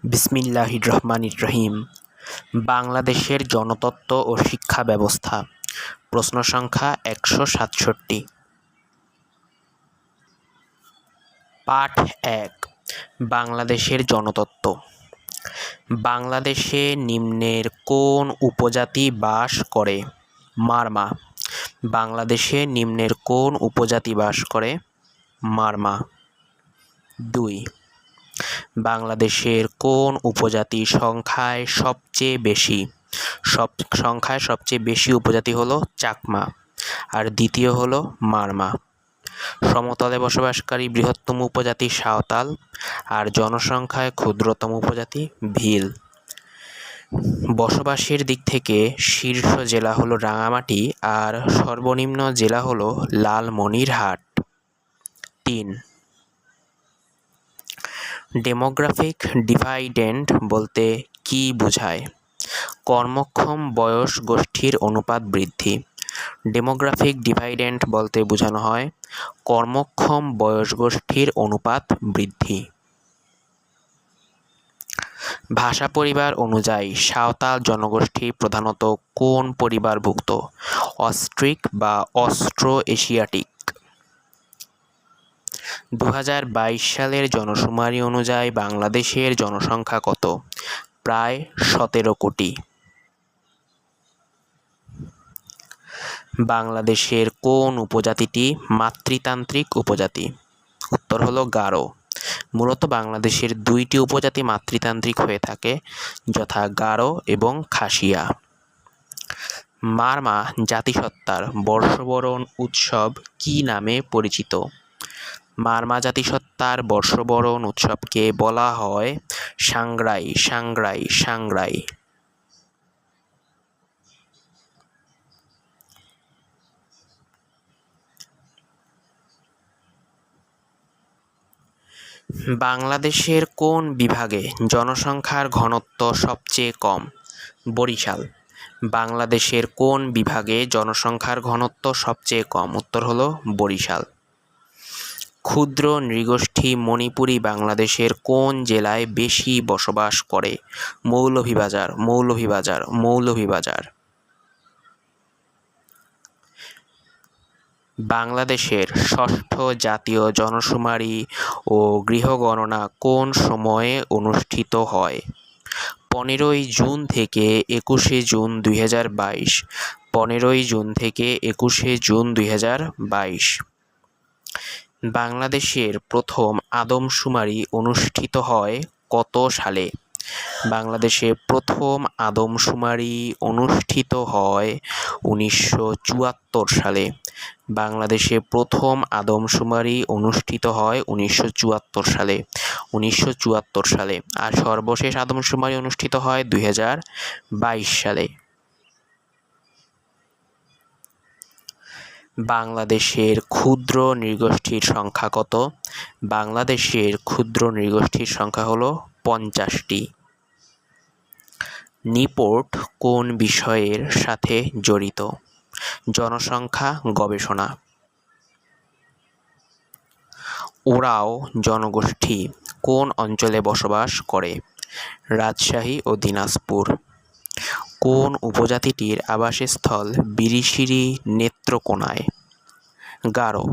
বিসমিল্লাহির রহমানির রহিম। বাংলাদেশের জনতত্ত্ব ও শিক্ষা ব্যবস্থা। প্রশ্ন সংখ্যা ১৬৭। পাঠ ১। বাংলাদেশের জনতত্ত্ব। বাংলাদেশে নিম্নের কোন উপজাতি বাস করে? মারমা। বাংলাদেশে নিম্নের কোন উপজাতি বাস করে? মারমা। ২। বাংলাদেশের কোন উপজাতি সংখ্যায় সবচেয়ে বেশি উপজাতি হলো চাকমা, আর দ্বিতীয় হলো মারমা। সমতলে বসবাসকারী বৃহত্তম উপজাতি সাঁওতাল, আর জনসংখ্যায় ক্ষুদ্রতম উপজাতি ভিল। বসবাসের দিক থেকে শীর্ষ জেলা হলো রাঙামাটি, আর সর্বনিম্ন জেলা হলো লালমনিরহাট। ৩। ডেমোগ্রাফিক ডিভাইডেন্ড বলতে কী বোঝায়? কর্মক্ষম বয়স গোষ্ঠীর অনুপাত বৃদ্ধি। ডেমোগ্রাফিক ডিভাইডেন্ড বলতে বোঝানো হয় কর্মক্ষম বয়স গোষ্ঠীর অনুপাত বৃদ্ধি। ভাষা পরিবার অনুযায়ী সাঁওতাল জনগোষ্ঠী প্রধানত কোন পরিবারভুক্ত? অস্ট্রিক বা অস্ট্রো এশিয়াটিক। ২০২২ সালের জনশুমারি অনুযায়ী বাংলাদেশের জনসংখ্যা কত? প্রায় ১৭ কোটি। বাংলাদেশের কোন উপজাতিটি মাতৃতান্ত্রিক উপজাতি? উত্তর হলো গারো। মূলত বাংলাদেশের দুইটি উপজাতি মাতৃতান্ত্রিক হয়ে থাকে, যথা গারো এবং খাসিয়া। মারমা জাতিসত্তার বর্ষবরণ উৎসব কী নামে পরিচিত? মারমা জাতিসত্তার বর্ষবরণ উৎসবকে বলা হয় সাংগ্রাই সাংগ্রাই সাংগ্রাই। বাংলাদেশের কোন বিভাগে জনসংখ্যার ঘনত্ব সবচেয়ে কম? বরিশাল। বাংলাদেশের কোন বিভাগে জনসংখ্যার ঘনত্ব সবচেয়ে কম? উত্তর হলো বরিশাল। ক্ষুদ্র নৃগোষ্ঠী মণিপুরী বাংলাদেশের কোন জেলায় বেশি বসবাস করে? মৌলভীবাজার মৌলভীবাজার মৌলভীবাজার। বাংলাদেশের ষষ্ঠ জাতীয় জনশুমারি ও গৃহগণনা কোন সময়ে অনুষ্ঠিত হয়? ১৫ই জুন থেকে ২১শে জুন ২০২২। ১৫ই জুন থেকে ২১শে জুন ২০২২। বাংলাদেশের প্রথম আদমশুমারি অনুষ্ঠিত হয় কত সালে? বাংলাদেশে প্রথম আদমশুমারি অনুষ্ঠিত হয় ১৯৭৪ সালে। বাংলাদেশে প্রথম আদমশুমারি অনুষ্ঠিত হয় ১৯৭৪ সালে ১৯৭৪ সালে, আর সর্বশেষ আদমশুমারি অনুষ্ঠিত হয় ২০২২ সালে। বাংলাদেশের ক্ষুদ্র নৃগোষ্ঠীর সংখ্যা কত? বাংলাদেশের ক্ষুদ্র নৃগোষ্ঠীর সংখ্যা হলো ৫০টি। নিপোর্ট কোন বিষয়ের সাথে জড়িত? জনসংখ্যা গবেষণা। ওরাও জনগোষ্ঠী কোন অঞ্চলে বসবাস করে? রাজশাহী ও দিনাজপুর। কোন উপজাতিটির আবাসস্থল বিরিশিরি নেত্রকোনায়? গারো।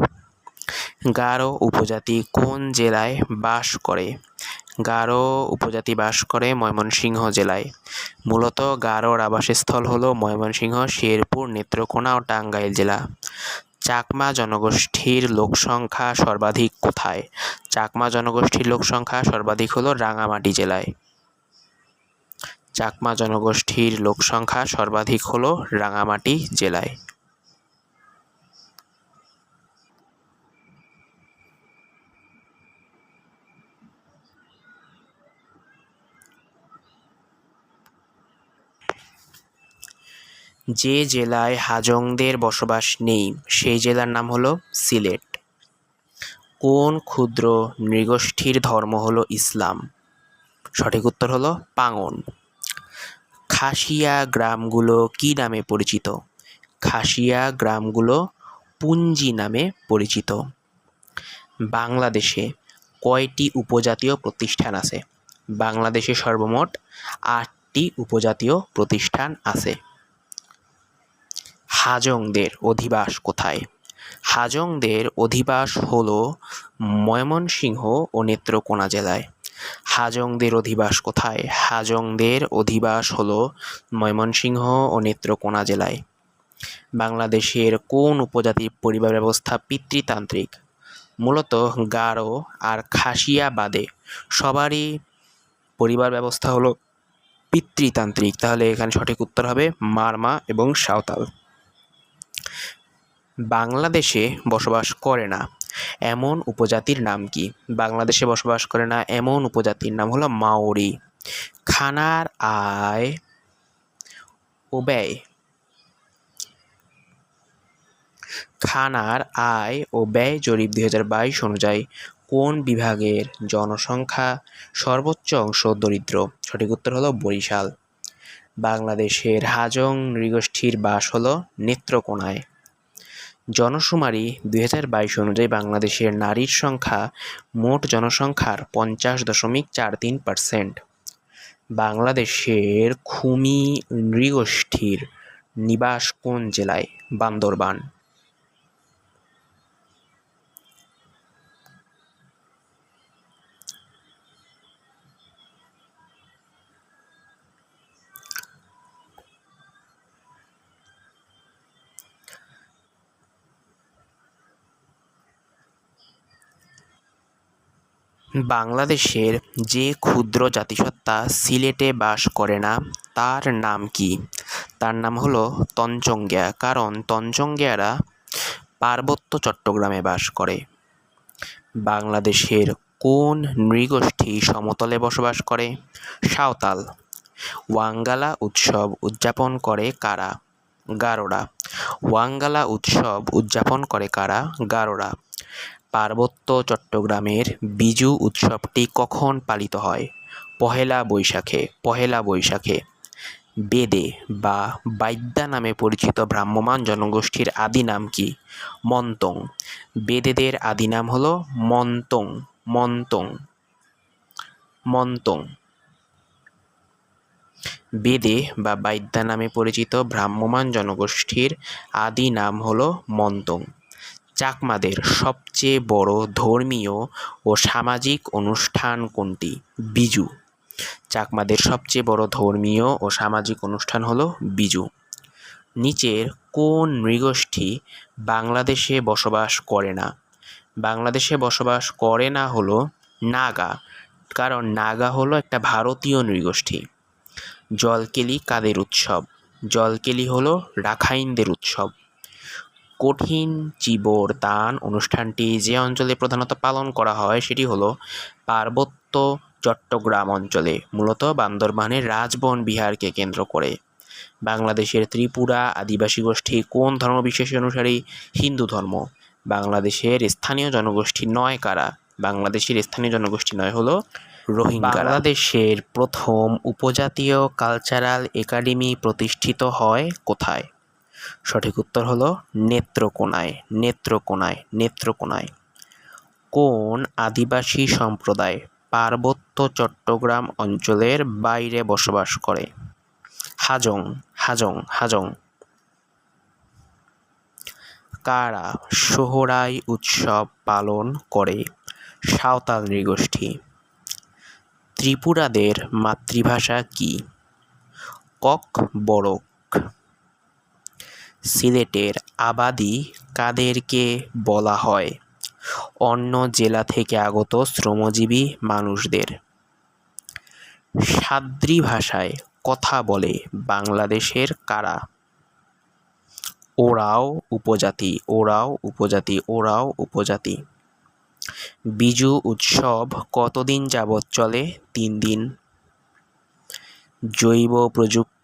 গারো উপজাতি কোন জেলায় বাস করে? গারো উপজাতি বাস করে ময়মনসিংহ জেলায়। মূলত গারোর আবাসস্থল হলো ময়মনসিংহ, শেরপুর, নেত্রকোনা ও টাঙ্গাইল জেলা। চাকমা জনগোষ্ঠীর লোকসংখ্যা সর্বাধিক কোথায়? চাকমা জনগোষ্ঠীর লোকসংখ্যা সর্বাধিক হলো রাঙামাটি জেলায়। চাকমা জনগোষ্ঠীর লোকসংখ্যা সর্বাধিক হলো রাঙামাটি জেলায়। যে জেলায় হাজংদের বসবাস নেই সেই জেলার নাম হলো সিলেট। কোন ক্ষুদ্র নৃগোষ্ঠীর ধর্ম হলো ইসলাম? সঠিক উত্তর হলো পাঙ্গন। খাসিয়া গ্রামগুলো কি নামে পরিচিত? খাসিয়া গ্রামগুলো পুঞ্জি নামে পরিচিত। বাংলাদেশে কয়টি উপজাতীয় প্রতিষ্ঠান আছে? বাংলাদেশে সর্বমোট 8টি উপজাতীয় প্রতিষ্ঠান আছে। হাজংদের অধিবাস কোথায়? হাজংদের অধিবাস হল ময়মনসিংহ ও নেত্রকোনা জেলায়। হাজংদের অধিবাস কোথায়? হাজংদের অধিবাস হল ময়মনসিংহ ও নেত্রকোনা জেলায়। বাংলাদেশের কোন উপজাতির পরিবার ব্যবস্থা পিতৃতান্ত্রিক? মূলত গারো আর খাসিয়া বাদে সবারই পরিবার ব্যবস্থা হলো পিতৃতান্ত্রিক। তাহলে এখানে সঠিক উত্তর হবে মারমা এবং সাঁওতাল। বাংলাদেশে বসবাস করে না এমন উপজাতির নাম কি? বাংলাদেশে বসবাস করে না এমন উপজাতির নাম হলো মাওরি। খানার আয় ও ব্যয় খানার আয় ও ব্যয় জরিপ 2022 অনুযায়ী কোন বিভাগের জনসংখ্যা সর্বোচ্চ অংশ দরিদ্র? সঠিক উত্তর হলো বরিশাল। বাংলাদেশের হাজং নৃগোষ্ঠীর বাস হলো নেত্রকোনায়। জনশুমারি 2022 অনুযায়ী বাংলাদেশের নারীর সংখ্যা মোট জনসংখ্যার 50.43%। বাংলাদেশের খুমি নৃগোষ্ঠীর নিবাস কোন জেলায়? বান্দরবান। বাংলাদেশের যে ক্ষুদ্র জাতিসত্তা সিলেটে বাস করে না তার নাম কি? তার নাম হলো তঞ্চঙ্গিয়া, কারণ তঞ্চঙ্গিয়ারা পার্বত্য চট্টগ্রামে বাস করে। বাংলাদেশের কোন নৃগোষ্ঠী সমতলে বসবাস করে? সাঁওতাল। ওয়াঙ্গালা উৎসব উদযাপন করে কারা? গারোরা। ওয়াঙ্গালা উৎসব উদযাপন করে কারা? গারোরা। পার্বত্য চট্টগ্রামের বিজু উৎসবটি কখন পালিত হয়? পহেলা বৈশাখে। পহেলা বৈশাখে। বেদে বা বাইদ্যা নামে পরিচিত ভ্রাম্যমাণ জনগোষ্ঠীর আদি নাম কি? মন্তং। বেদেদের আদি নাম হলো মন্তং। মন্তং। মন্তং। বেদে বা বাইদ্যা নামে পরিচিত ভ্রাম্যমাণ জনগোষ্ঠীর আদি নাম হলো মন্তং। চাকমাদের সবচেয়ে বড় ধর্মীয় ও সামাজিক অনুষ্ঠান কোনটি? বিজু। চাকমাদের সবচেয়ে বড় ধর্মীয় ও সামাজিক অনুষ্ঠান হলো বিজু। নিচের কোন নৃগোষ্ঠী বাংলাদেশে বসবাস করে না? বাংলাদেশে বসবাস করে না হলো নাগা, কারণ নাগা হলো একটা ভারতীয় নৃগোষ্ঠী। জলকেলি কাদের উৎসব? জলকেলি হলো রাখাইনদের উৎসব। কঠিন চিবর দান অনুষ্ঠানটি যে অঞ্চলে প্রধানত পালন করা হয় সেটি হলো পার্বত্য চট্টগ্রাম অঞ্চলে, মূলত বান্দরবানের রাজবন বিহারকে কেন্দ্র করে। বাংলাদেশের ত্রিপুরা আদিবাসী গোষ্ঠী কোন ধর্মবিশেষ অনুসারী? হিন্দু ধর্ম। বাংলাদেশের স্থানীয় জনগোষ্ঠী নয় কারা? বাংলাদেশের স্থানীয় জনগোষ্ঠী নয় হলো রোহিঙ্গা। বাংলাদেশের প্রথম উপজাতীয় কালচারাল একাডেমি প্রতিষ্ঠিত হয় কোথায়? সঠিক উত্তর হলো নেত্রকোনায়। নেত্রকোনায়। নেত্রকোনায়। কোন আদিবাসী সম্প্রদায় পার্বত্য চট্টগ্রাম অঞ্চলের বাইরে বসবাস করে? হাজং। হাজং। হাজং। কারা সোহরাই উৎসব পালন করে? সাঁওতাল নৃগোষ্ঠী। ত্রিপুরাদের মাতৃভাষা কি? ককবরক। সিলেটের আবাদি কাদেরকে বলা হয়? অন্য জেলা থেকে আগত শ্রমজীবী মানুষদের। সাদ্রি ভাষায় কথা বলে বাংলাদেশের কারা? ওরাও উপজাতি। ওরাও উপজাতি। ওরাও উপজাতি। বিজু উৎসব কতদিন যাবৎ চলে? 3 দিন। জৈব প্রযুক্তি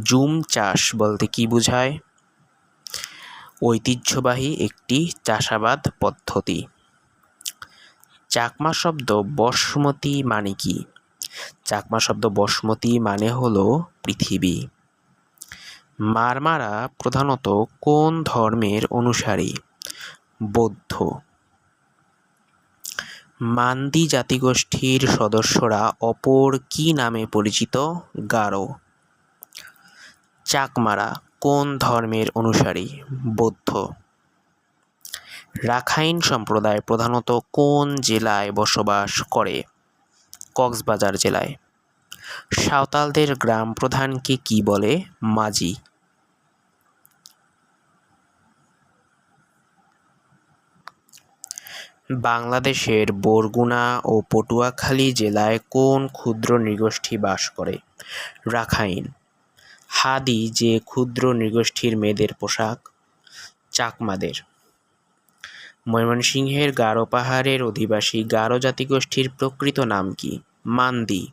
জুম চাষ বলতে কি বোঝায়? ঐতিহ্যবাহী একটি চাষাবাদ পদ্ধতি। চাকমা শব্দ বসমতী মানে কি? চাকমা শব্দ বসমতী মানে হলো পৃথিবী। মারমারা প্রধানত কোন ধর্মের অনুসারী? বৌদ্ধ। মান্দি জাতিগোষ্ঠীর সদস্যরা অপর কী নামে পরিচিত? গারো। চাকমারা কোন ধর্মের অনুসারী? বৌদ্ধ। রাখাইন সম্প্রদায় প্রধানত কোন জেলায় বসবাস করে? কক্সবাজার জেলায়। সাঁওতালদের গ্রাম প্রধানকে কী বলে? মাঝি। বাংলাদেশের বরগুনা ও পটুয়াখালী জেলায় কোন ক্ষুদ্র নৃগোষ্ঠী বাস করে? রাখাইন। হাদি যে ক্ষুদ্র নৃগোষ্ঠীর মেয়েদের পোশাক? চাকমাদের। ময়মনসিংহের গারো পাহাড়ের অধিবাসী গারো জাতিগোষ্ঠীর প্রকৃত নাম কি? মান্দি।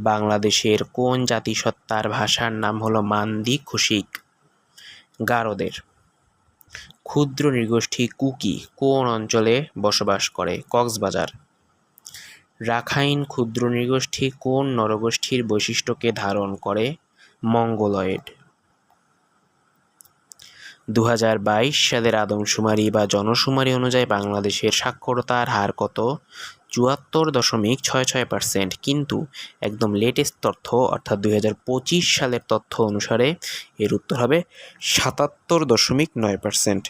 বাংলাদেশের কোন জাতিসত্তার ভাষার নাম হলো মান্দি খুশিক? গারোদের। ক্ষুদ্র নৃগোষ্ঠী কুকি কোন অঞ্চলে বসবাস করে? কক্সবাজার। রাখাইন ক্ষুদ্র নৃগোষ্ঠী কোন নরগোষ্ঠীর বৈশিষ্ট্যকে ধারণ করে? মঙ্গলয়েড। 2022 সালের আদমশুমারি বা জনশুমারি অনুযায়ী বাংলাদেশের সাক্ষরতার হার কত? 74.66%। কিন্তু একদম লেটেস্ট তথ্য অর্থাৎ 2025 সালের তথ্য অনুসারে এর উত্তর হবে 77.9%।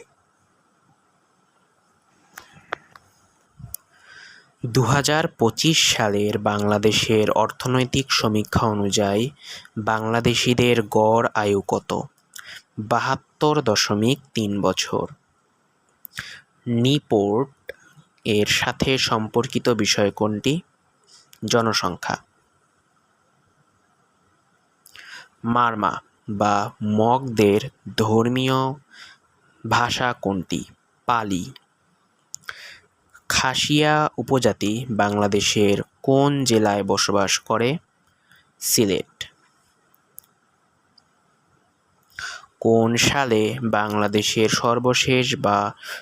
2025 সালের বাংলাদেশের অর্থনৈতিক সমীক্ষা অনুযায়ী বাংলাদেশিদের গড় আয়ু কত? 72.3 বছর। নিপোর্ট এর সাথে সম্পর্কিত বিষয় কোনটি? জনসংখ্যা। মারমা বা মগদের ধর্মীয় ভাষা কোনটি? পালি। খাসিয়া উপজাতি বাংলাদেশের কোন জেলায় বসবাস করে? সিলেট। কোন সালে বাংলাদেশের সর্বশেষ বা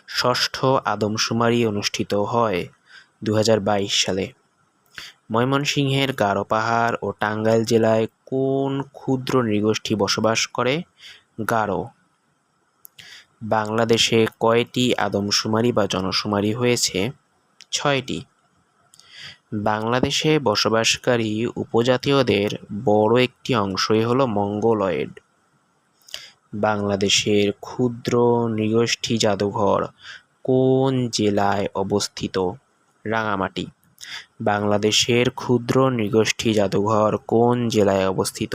ষষ্ঠ আদমশুমারি অনুষ্ঠিত হয়? 2022 সালে। ময়মনসিংহের গারো পাহাড় ও টাঙ্গাইল জেলায় কোন ক্ষুদ্র নৃগোষ্ঠী বসবাস করে? গারো। বাংলাদেশে কয়টি আদমশুমারি বা জনশুমারি হয়েছে? 6টি। বাংলাদেশে বসবাসকারী উপজাতীয়দের বড় একটি অংশই হল মঙ্গলয়েড। বাংলাদেশের ক্ষুদ্র নৃগোষ্ঠী জাদুঘর কোন জেলায় অবস্থিত? রাঙামাটি। বাংলাদেশের ক্ষুদ্র নৃগোষ্ঠী জাদুঘর কোন জেলায় অবস্থিত?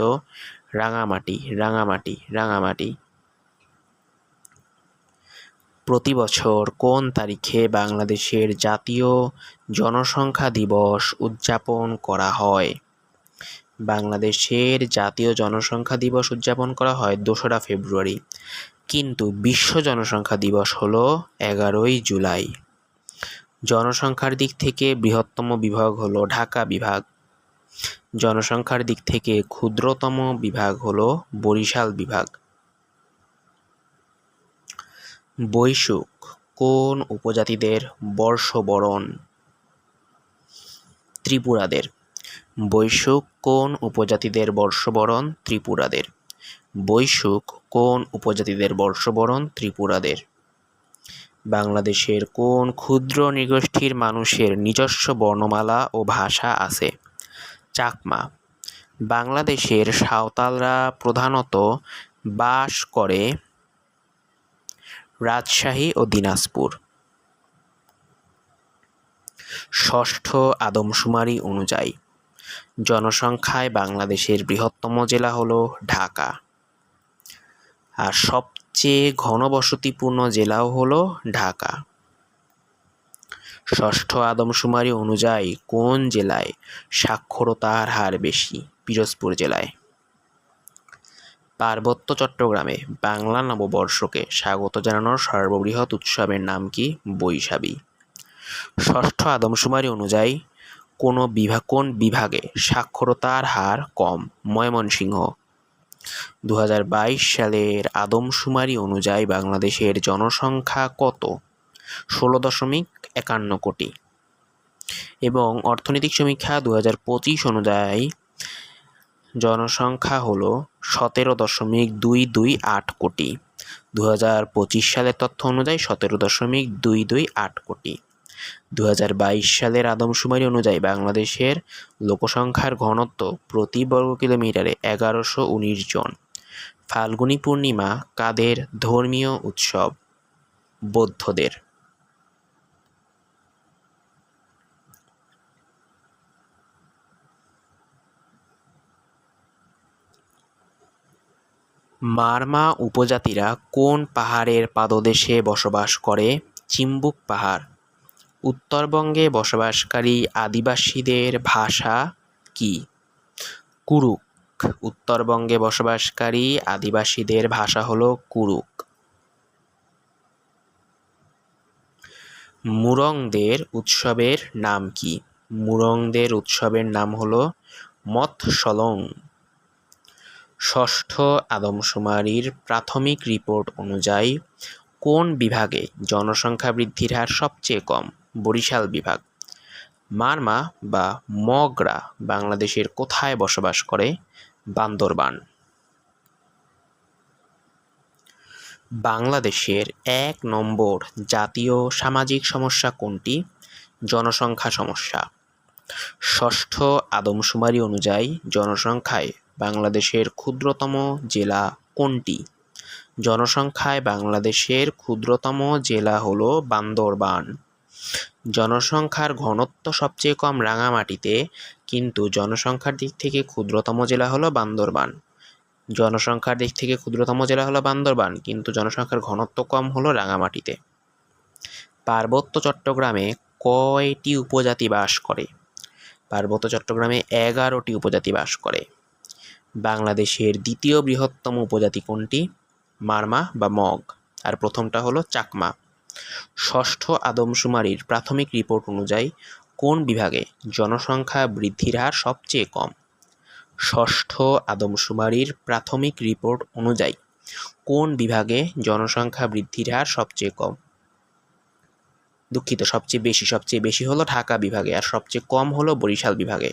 রাঙামাটি। রাঙামাটি। রাঙামাটি। প্রতি বছর কোন তারিখে বাংলাদেশের জাতীয় জনসংখ্যা দিবস উদযাপন করা হয়? বাংলাদেশের জাতীয় জনসংখ্যা দিবস উদযাপন করা হয় 2রা ফেব্রুয়ারি, কিন্তু বিশ্ব জনসংখ্যা দিবস হলো 11ই জুলাই। জনসংখ্যার দিক থেকে বৃহত্তম বিভাগ হলো ঢাকা বিভাগ। জনসংখ্যার দিক থেকে ক্ষুদ্রতম বিভাগ হলো বরিশাল বিভাগ। বৈশুক কোন উপজাতিদের বর্ষবরণ? ত্রিপুরাদের। বৈশুক কোন উপজাতিদের বর্ষবরণ? ত্রিপুরাদের। বৈশুক কোন উপজাতিদের বর্ষবরণ? ত্রিপুরাদের। বাংলাদেশের কোন ক্ষুদ্র নৃগোষ্ঠীর মানুষের নিজস্ব বর্ণমালা ও ভাষা আছে? চাকমা। বাংলাদেশের সাঁওতালরা প্রধানত বাস করে রাজশাহী ও দিনাজপুর। ষষ্ঠ আদমশুমারি অনুযায়ী জনসংখ্যায় বাংলাদেশের বৃহত্তম জেলা হলো ঢাকা, আর সবচেয়ে ঘনবসতিপূর্ণ জেলাও হলো ঢাকা। ষষ্ঠ আদমশুমারি অনুযায়ী কোন জেলায় সাক্ষরতার হার বেশি? পিরোজপুর জেলায়। পার্বত্য চট্টগ্রামে বাংলা নববর্ষকে স্বাগত জানানোর সর্ববৃহৎ উৎসবের নাম কি? বৈশাখী। ষষ্ঠ আদমশুমারি অনুযায়ী কোন বিভাগে সাক্ষরতার হার কম? ময়মনসিংহ। 2022 সালের আদমশুমারি অনুযায়ী বাংলাদেশের জনসংখ্যা কত? 16.51 কোটি। এবং অর্থনৈতিক সমীক্ষা 2025 অনুযায়ী জনসংখ্যা হল 17.228 কোটি। 2025 সালের তথ্য অনুযায়ী 17.228 কোটি। 2022 সালের আদমশুমারি অনুযায়ী বাংলাদেশের লোকসংখ্যার ঘনত্ব প্রতি বর্গ কিলোমিটারে 1119 জন। ফাল্গুনী পূর্ণিমা কাদের ধর্মীয় উৎসব? বৌদ্ধদের। মারমা উপজাতিরা কোন পাহাড়ের পাদদেশে বসবাস করে? চিম্বুক পাহাড়। উত্তরবঙ্গে বসবাসকারী আদিবাসীদের ভাষা কি? কুরুক। উত্তরবঙ্গে বসবাসকারী আদিবাসীদের ভাষা হল কুরুক। মুরংদের উৎসবের নাম কি? মুরংদের উৎসবের নাম হল মৎসলং। ষষ্ঠ আদমশুমারির প্রাথমিক রিপোর্ট অনুযায়ী কোন বিভাগে জনসংখ্যা বৃদ্ধির হার সবচেয়ে কম? বরিশাল বিভাগ। মারমা বা মগরা বাংলাদেশের কোথায় বসবাস করে? বান্দরবান। বাংলাদেশের 1 নম্বর জাতীয় সামাজিক সমস্যা কোনটি? জনসংখ্যা সমস্যা। ষষ্ঠ আদমশুমারি অনুযায়ী জনসংখ্যায় বাংলাদেশের ক্ষুদ্রতম জেলা কোনটি? জনসংখ্যায় বাংলাদেশের ক্ষুদ্রতম জেলা হল বান্দরবান। জনসংখ্যার ঘনত্ব সবচেয়ে কম রাঙামাটিতে, কিন্তু জনসংখ্যার দিক থেকে ক্ষুদ্রতম জেলা হল বান্দরবান। জনসংখ্যার দিক থেকে ক্ষুদ্রতম জেলা হলো বান্দরবান, কিন্তু জনসংখ্যার ঘনত্ব কম হলো রাঙামাটিতে। পার্বত্য চট্টগ্রামে কয়টি উপজাতি বাস করে? পার্বত্য চট্টগ্রামে 11টি উপজাতি বাস করে। বাংলাদেশের দ্বিতীয় বৃহত্তম উপজাতি কোনটি? মারমা বা মগ, আর প্রথমটা হলো চাকমা। ষষ্ঠ আদমশুমারির প্রাথমিক রিপোর্ট অনুযায়ী কোন বিভাগে জনসংখ্যা বৃদ্ধির হার সবচেয়ে কম? ষষ্ঠ আদমশুমারির প্রাথমিক রিপোর্ট অনুযায়ী কোন বিভাগে জনসংখ্যা বৃদ্ধির হার সবচেয়ে কম? দুঃখিত, সবচেয়ে বেশি হলো ঢাকা বিভাগে, আর সবচেয়ে কম হলো বরিশাল বিভাগে।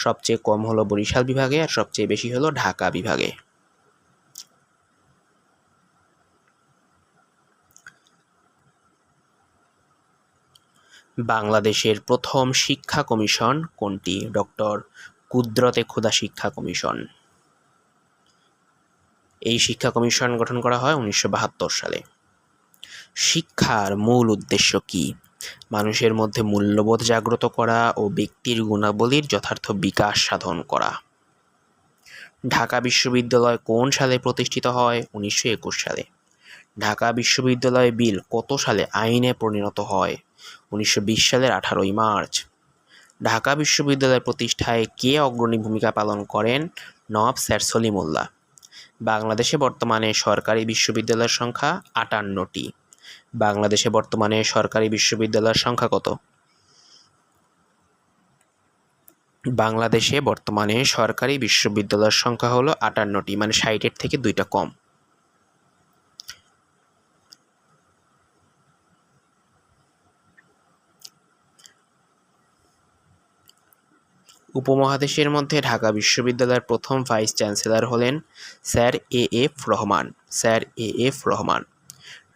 সবচেয়ে কম হলো বরিশাল বিভাগে, আর সবচেয়ে বেশি হলো ঢাকা বিভাগে। বাংলাদেশের প্রথম শিক্ষা কমিশন কোনটি? ডক্টর কুদরতে খুদা শিক্ষা কমিশন। এই শিক্ষা কমিশন গঠন করা হয় 1972 সালে। শিক্ষার মূল উদ্দেশ্য কি? মানুষের মধ্যে মূল্যবোধ জাগ্রত করা ও ব্যক্তির গুণাবলীর যথার্থ বিকাশ সাধন করা। ঢাকা বিশ্ববিদ্যালয় কোন সালে প্রতিষ্ঠিত হয়? 1921 সালে। ঢাকা বিশ্ববিদ্যালয় বিল কত সালে আইনে পরিণত হয়? 1920 সালের 18 মার্চ। ঢাকা বিশ্ববিদ্যালয় প্রতিষ্ঠায় কে অগ্রণী ভূমিকা পালন করেন? নওয়াব স্যার সলিমুল্লাহ। বাংলাদেশে বর্তমানে সরকারি বিশ্ববিদ্যালয়ের সংখ্যা 58টি। বাংলাদেশে বর্তমানে সরকারি বিশ্ববিদ্যালয়ের সংখ্যা কত? বাংলাদেশে বর্তমানে সরকারি বিশ্ববিদ্যালয়ের সংখ্যা হলো 58টি, মানে 60-এর থেকে 2টা কম। উপমহাদেশের মধ্যে ঢাকা বিশ্ববিদ্যালয়ের প্রথম ভাইস চ্যান্সেলর হলেন sir A F. Rahman. Sir A F. Rahman.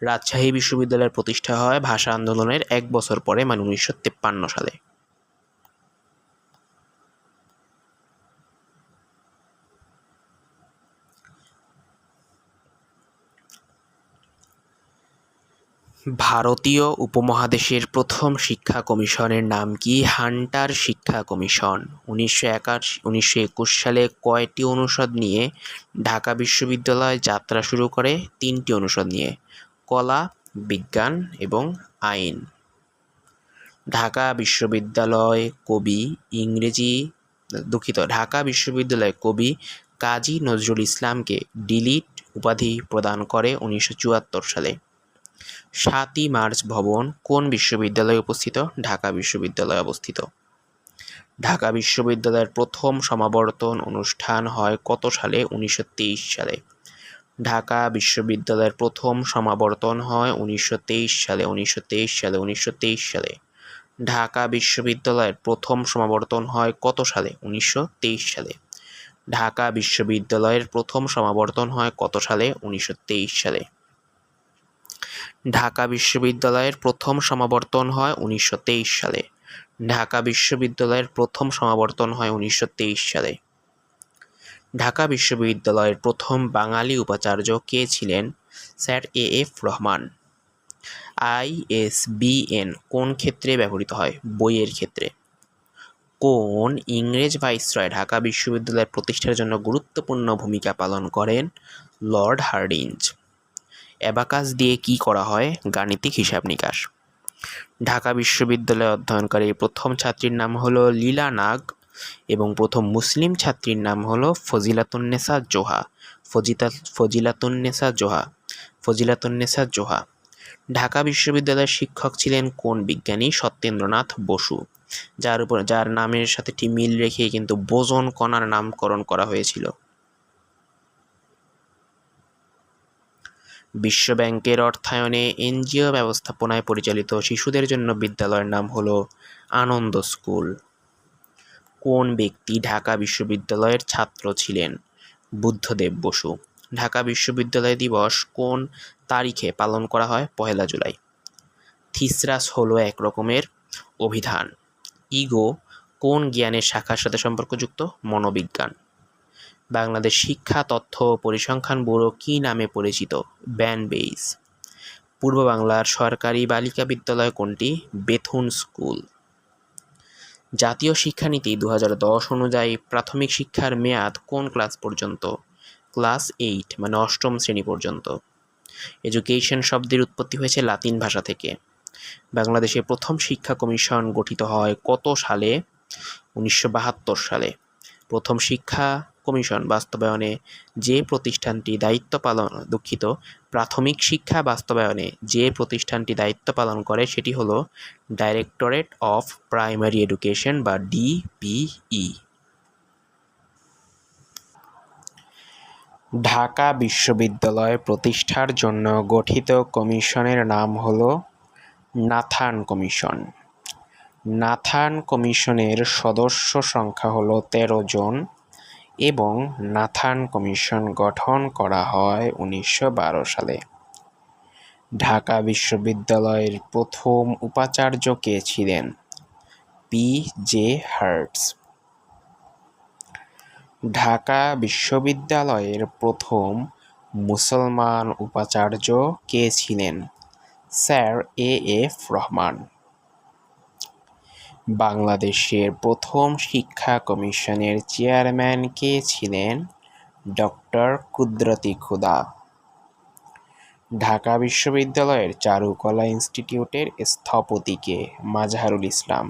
Rajshahi বিশ্ববিদ্যালয়ের প্রতিষ্ঠা হয় ভাষা আন্দোলনের 1 বছর পরে, মানে 1953 সালে। ভারতীয় উপমহাদেশের প্রথম শিক্ষা কমিশনের নাম কি? হান্টার শিক্ষা কমিশন। 1921 সালে কয়টি অনুষদ নিয়ে ঢাকা বিশ্ববিদ্যালয় যাত্রা শুরু করে? 3টি অনুষদ নিয়ে, কলা, বিজ্ঞান এবং আইন। ঢাকা বিশ্ববিদ্যালয় কবি কাজী নজরুল ইসলামকে ডিলিট উপাধি প্রদান করে 1974 সালে। 7ই মার্চ ভবন কোন বিশ্ববিদ্যালয়ে অবস্থিত? ঢাকা বিশ্ববিদ্যালয়ে অবস্থিত। ঢাকা বিশ্ববিদ্যালয়ের প্রথম সমাবর্তন অনুষ্ঠান হয় কত সালে? 1923 সালে। ঢাকা বিশ্ববিদ্যালয়ের প্রথম সমাবর্তন হয় 1923 সালে। ঢাকা বিশ্ববিদ্যালয়ের প্রথম সমাবর্তন হয় কত সালে? 1923 সালে। ঢাকা বিশ্ববিদ্যালয়ের প্রথম সমাবর্তন হয় কত সালে? 1923 সালে। ঢাকা বিশ্ববিদ্যালয়ের প্রথম সমাবর্তন হয় 1923 সালে। ঢাকা বিশ্ববিদ্যালয়ের প্রথম সমাবর্তন হয় 1923 সালে। ঢাকা বিশ্ববিদ্যালয়ের প্রথম বাঙালি উপাচার্য কে ছিলেন? Sir A F Rahman. ISBN কোন ক্ষেত্রে ব্যবহৃত হয়? বইয়ের ক্ষেত্রে। কোন ইংরেজ ভাইসরয় ঢাকা বিশ্ববিদ্যালয় প্রতিষ্ঠার জন্য গুরুত্বপূর্ণ ভূমিকা পালন করেন? Lord Hardinge. অ্যাবাকাস দিয়ে কি করা হয়? গাণিতিক হিসাব নিকাশ। ঢাকা বিশ্ববিদ্যালয়ে অধ্যয়নকারী প্রথম ছাত্রীর নাম হলো লীলা নাগ এবং প্রথম মুসলিম ছাত্রীর নাম হলো ফজিলাতুন্নেসা জোহা। ফজিলাতুন্নেসা জোহা। ঢাকা বিশ্ববিদ্যালয়ের শিক্ষক ছিলেন কোন বিজ্ঞানী? সত্যেন্দ্রনাথ বসু, যার নামের সাথে একটি মিল রেখে কিন্তু বোসন কণার নামকরণ করা হয়েছিল। বিশ্বব্যাংকের অর্থায়নে এনজিও ব্যবস্থাপনায় পরিচালিত শিশুদের জন্য বিদ্যালয়ের নাম হলো আনন্দ স্কুল। কোন ব্যক্তি ঢাকা বিশ্ববিদ্যালয়ের ছাত্র ছিলেন? বুদ্ধদেব বসু। ঢাকা বিশ্ববিদ্যালয় দিবস কোন তারিখে পালন করা হয়? 1 জুলাই। থিসরাস হলো এক রকমের অভিধান। ইগো কোন জ্ঞানের শাখার সাথে সম্পর্কযুক্ত? মনোবিজ্ঞান। বাংলাদেশ শিক্ষা তথ্য ও পরিসংখ্যান ব্যুরো কি নামে পরিচিত? ব্যানবেইস। পূর্ব বাংলার সরকারি বালিকা বিদ্যালয় কোনটি? Bethune school. জাতীয় শিক্ষানীতি 2010 অনুযায়ী প্রাথমিক শিক্ষার মেয়াদ কোন ক্লাস পর্যন্ত? ক্লাস 8 মানে 8ম শ্রেণী পর্যন্ত। এডুকেশন শব্দের উৎপত্তি হয়েছে লাতিন ভাষা থেকে। বাংলাদেশে প্রথম শিক্ষা কমিশন গঠিত হয় কত সালে? 1972 সালে। প্রথম শিক্ষা কমিশন বাস্তবায়নে প্রাথমিক শিক্ষা বাস্তবায়নে যে প্রতিষ্ঠানটি দায়িত্ব পালন করে সেটি হলো ডাইরেক্টরেট অফ প্রাইমারি এডুকেশন বা DPE। ঢাকা বিশ্ববিদ্যালয় প্রতিষ্ঠার জন্য গঠিত কমিশনের নাম হলো নাথান কমিশন। নাথান কমিশনের সদস্য সংখ্যা হলো 13 জন এবং নাথান কমিশন গঠন করা হয় 1912 সালে। ঢাকা বিশ্ববিদ্যালয়ের প্রথম উপাচার্য কে ছিলেন? P.J. হার্টজ। ঢাকা বিশ্ববিদ্যালয়ের প্রথম মুসলমান উপাচার্য কে ছিলেন? Sir A F Rahman. বাংলাদেশের প্রথম শিক্ষা কমিশনের চেয়ারম্যান কে ছিলেন? ডক্টর কুদরতি খুদা। ঢাকা বিশ্ববিদ্যালয়ের চারুকলা ইনস্টিটিউটের স্থপতি কে? মাজহারুল ইসলাম।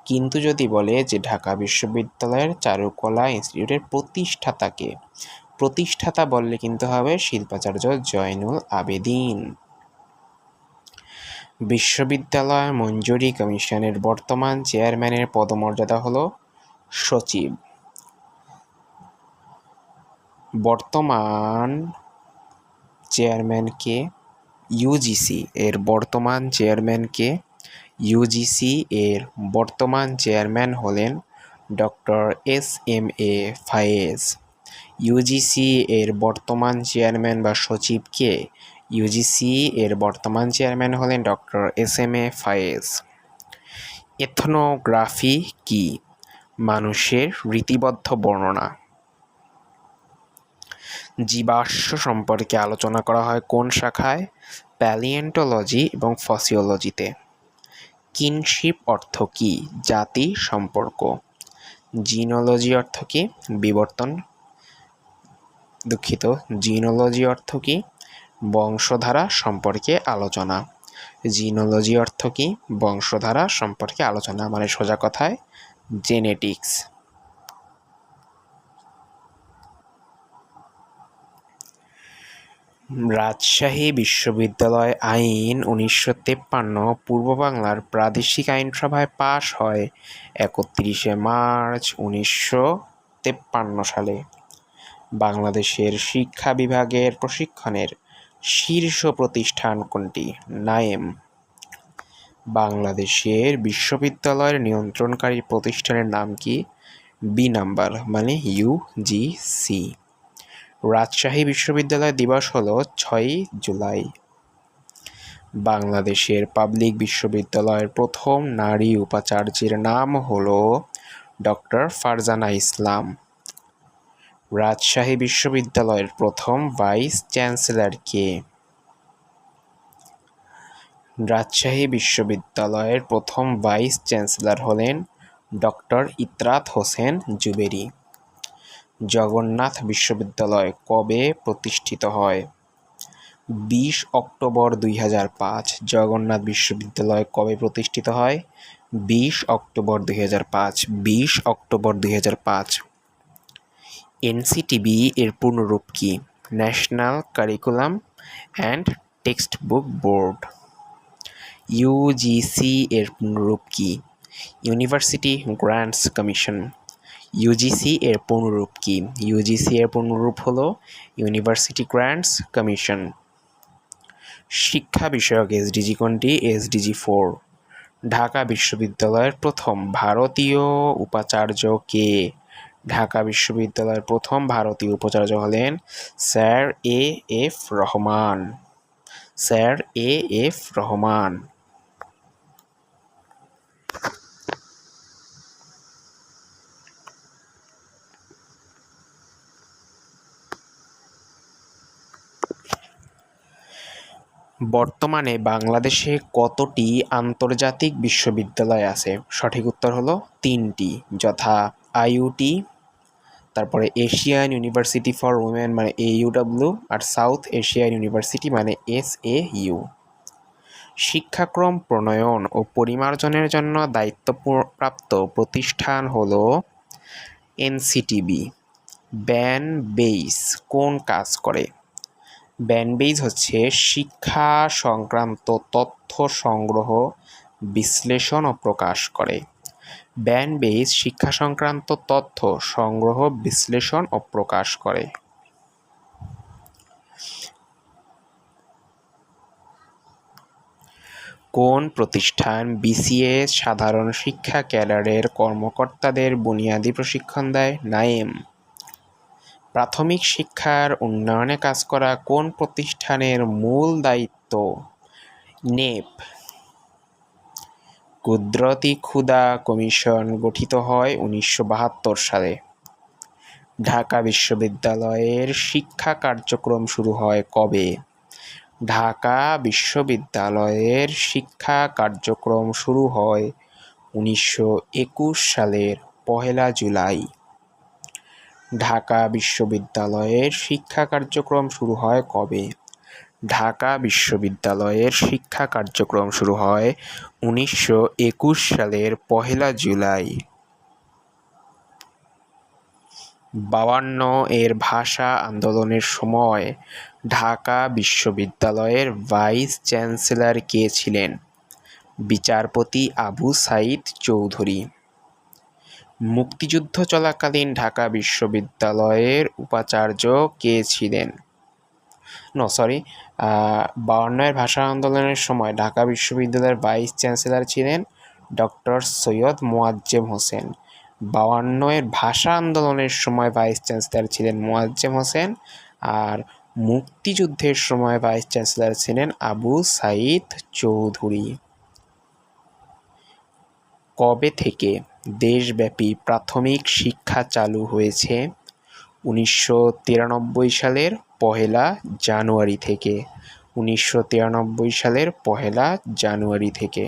কিন্তু যদি বলে যে ঢাকা বিশ্ববিদ্যালয়ের চারুকলা ইনস্টিটিউটের প্রতিষ্ঠাতা কে? প্রতিষ্ঠাতা বললে কিন্তু হবে শিল্পাচার্য জয়নুল আবেদিন। বিশ্ববিদ্যালয় মঞ্জুরি কমিশনের বর্তমান চেয়ারম্যানের পদমর্যাদা হলো সচিব। বর্তমান চেয়ারম্যান কে? ইউজিসি এর বর্তমান চেয়ারম্যান কে? ইউজিসি এর বর্তমান চেয়ারম্যান হলেন ডক্টর SM.A. ফায়েজ। ইউজিসি এর বর্তমান চেয়ারম্যান বা সচিব কে? ইউজিসি এর বর্তমান চেয়ারম্যান হলেন ডক্টর SM.A. ফায়েজ। এথনোগ্রাফি কি? মানুষের রীতিবদ্ধ বর্ণনা। জীবাশ্ম সম্পর্কে আলোচনা করা হয় কোন শাখায়? প্যালিওন্টোলজি এবং ফসিওলজিতে। কিনশিপ অর্থ কি? জাতি, সম্পর্ক। জিনোলজি অর্থ কি? জিনোলজি অর্থ কি? বংশধারা সম্পর্কে আলোচনা। জিনোলজি অর্থ কি? বংশধারা সম্পর্কে আলোচনা, মানে সোজা কথায় জেনেটিক্স। রাজশাহী বিশ্ববিদ্যালয় আইন 1953 পূর্ব বাংলার প্রাদেশিক আইনসভায় পাশ হয় 31 মার্চ 1953 সালে। বাংলাদেশের শিক্ষা বিভাগের প্রশিক্ষণের শীর্ষ প্রতিষ্ঠান কোনটি? নাইম। বাংলাদেশের বিশ্ববিদ্যালয়ের নিয়ন্ত্রণকারী প্রতিষ্ঠানের নাম কি? বি নাম্বার মানে UGC। রাজশাহী বিশ্ববিদ্যালয় দিবস হলো 6 জুলাই। বাংলাদেশের পাবলিক বিশ্ববিদ্যালয়ের প্রথম নারী উপাচার্যের নাম হলো ডক্টর ফারজানা ইসলাম। রাজশাহী বিশ্ববিদ্যালয়ের প্রথম ভাইস চ্যান্সেলর কে? রাজশাহী বিশ্ববিদ্যালয়ের প্রথম ভাইস চ্যান্সেলর হলেন ডক্টর ইতরাত হোসেন জুবেরি। জগন্নাথ বিশ্ববিদ্যালয় কবে প্রতিষ্ঠিত হয়? 20 অক্টোবর 2005। জগন্নাথ বিশ্ববিদ্যালয় কবে প্রতিষ্ঠিত হয়? 20 অক্টোবর 2005। 20 অক্টোবর 2005। এনসিটিবি এর পূর্ণরূপ কি? National curriculum and text book board. UGC এর পূর্ণরূপ কি? University grants commission. ইউজিসি এর পূর্ণরূপ কি? ইউজিসি এর পূর্ণরূপ হলো ইউনিভার্সিটি গ্র্যান্টস কমিশন। শিক্ষা বিষয়ক এসডিজি কোনটি? এসডিজি 4। ঢাকা বিশ্ববিদ্যালয়ের প্রথম ভারতীয় উপাচার্য কে? ঢাকা বিশ্ববিদ্যালয়ের প্রথম ভারতীয় উপাচার্য হলেন sir A F Rahman. Sir A F Rahman. বর্তমানে বাংলাদেশে কতটি আন্তর্জাতিক বিশ্ববিদ্যালয় আছে? সঠিক উত্তর হলো 3টি, যথা আইইউটি, তারপরে এশিয়ান ইউনিভার্সিটি ফর উইমেন মানে AUW, আর সাউথ এশিয়ান ইউনিভার্সিটি মানে SAU। শিক্ষাক্রম প্রণয়ন ও পরিমার্জনের জন্য দায়িত্বপ্রাপ্ত প্রতিষ্ঠান হলো এনসিটিবি। ব্যান বেইস কোন কাজ করে? ব্যানবেইজ হচ্ছে শিক্ষা সংক্রান্ত তথ্য সংগ্রহ, বিশ্লেষণ ও প্রকাশ করে। ব্যানবেইজ শিক্ষা সংক্রান্ত তথ্য সংগ্রহ, বিশ্লেষণ ও প্রকাশ করে। কোন প্রতিষ্ঠান বিসিএ সাধারণ শিক্ষা ক্যাডারের কর্মকর্তাদের বুনিয়াদী প্রশিক্ষণ দেয়? নাইম। প্রাথমিক শিক্ষার উন্নয়নে কাজ করা কোন প্রতিষ্ঠানের মূল দায়িত্ব? নেপ। কুদরতি ক্ষুদা কমিশন গঠিত হয় 1972 সালে। ঢাকা বিশ্ববিদ্যালয়ের শিক্ষা কার্যক্রম শুরু হয় কবে? ঢাকা বিশ্ববিদ্যালয়ের শিক্ষা কার্যক্রম শুরু হয় 1921 সালের 1 জুলাই। ঢাকা বিশ্ববিদ্যালয়ের শিক্ষা কার্যক্রম শুরু হয় কবে? ঢাকা বিশ্ববিদ্যালয়ের শিক্ষা কার্যক্রম শুরু হয় 1921 সালের 1 জুলাই। 52 এর ভাষা আন্দোলনের সময় ঢাকা বিশ্ববিদ্যালয়ের ভাইস চ্যান্সেলর কে ছিলেন? বিচারপতি আবু সাইদ চৌধুরী। মুক্তিযুদ্ধ চলাকালীন ঢাকা বিশ্ববিদ্যালয়ের উপাচার্য কে ছিলেন? 52 এর ভাষা আন্দোলনের সময় ঢাকা বিশ্ববিদ্যালয়ের ভাইস চ্যান্সেলর ছিলেন ডক্টর সৈয়দ মোয়াজ্জেম হোসেন। 52 এর ভাষা আন্দোলনের সময় ভাইস চ্যান্সেলর ছিলেন মোয়াজ্জেম হোসেন, আর মুক্তিযুদ্ধের সময় ভাইস চ্যান্সেলর ছিলেন আবু সাইদ চৌধুরী। কবে থেকে দেশব্যাপী প্রাথমিক শিক্ষা চালু হয়েছে? 1993 সালের 1 জানুয়ারি থেকে। 1993 সালের 1 জানুয়ারি থেকে।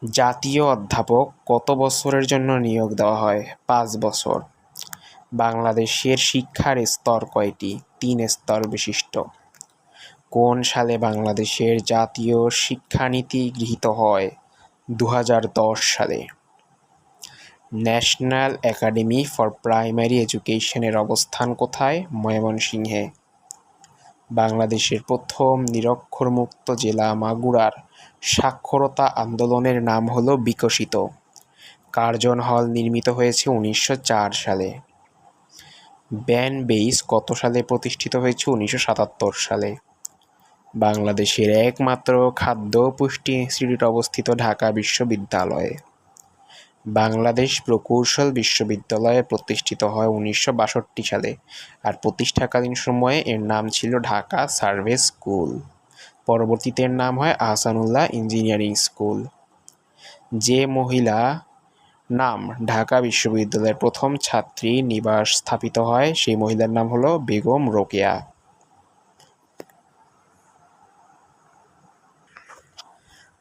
জাতীয় অধ্যাপক কত বছরের জন্য নিয়োগ দেওয়া হয়? 5 বছর। বাংলাদেশের শিক্ষার স্তর কয়টি? 3 স্তর বিশিষ্ট। কোন সালে বাংলাদেশের জাতীয় শিক্ষানীতি গৃহীত হয়? 2010 সালে। ন্যাশনাল একাডেমি ফর প্রাইমারি এডুকেশনের অবস্থান কোথায়? ময়মনসিংহে। বাংলাদেশের প্রথম নিরক্ষরমুক্ত জেলা মাগুরার সাক্ষরতা আন্দোলনের নাম হলো বিকশিত। কার্জন হল নির্মিত হয়েছে 1904 সালে। ব্যানবেইস কত সালে প্রতিষ্ঠিত হয়েছে? 1977 সালে। বাংলাদেশের একমাত্র খাদ্য পুষ্টি ইনস্টিটিউট অবস্থিত ঢাকা বিশ্ববিদ্যালয়ে। বাংলাদেশ প্রকৌশল বিশ্ববিদ্যালয় প্রতিষ্ঠিত হয় 1962 সালে, আর প্রতিষ্ঠাকালীন সময়ে এর নাম ছিল ঢাকা সার্ভিস স্কুল। পরবর্তীতে এর নাম হয় আহসানুল্লাহ ইঞ্জিনিয়ারিং স্কুল। যে মহিলা নাম ঢাকা বিশ্ববিদ্যালয়ের প্রথম ছাত্রী নিবাস স্থাপিত হয়, সেই মহিলার নাম হলো বেগম রোকেয়া।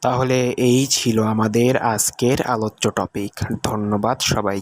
তাহলে এই ছিল আমাদের আজকের আলোচ্য টপিক। ধন্যবাদ সবাই।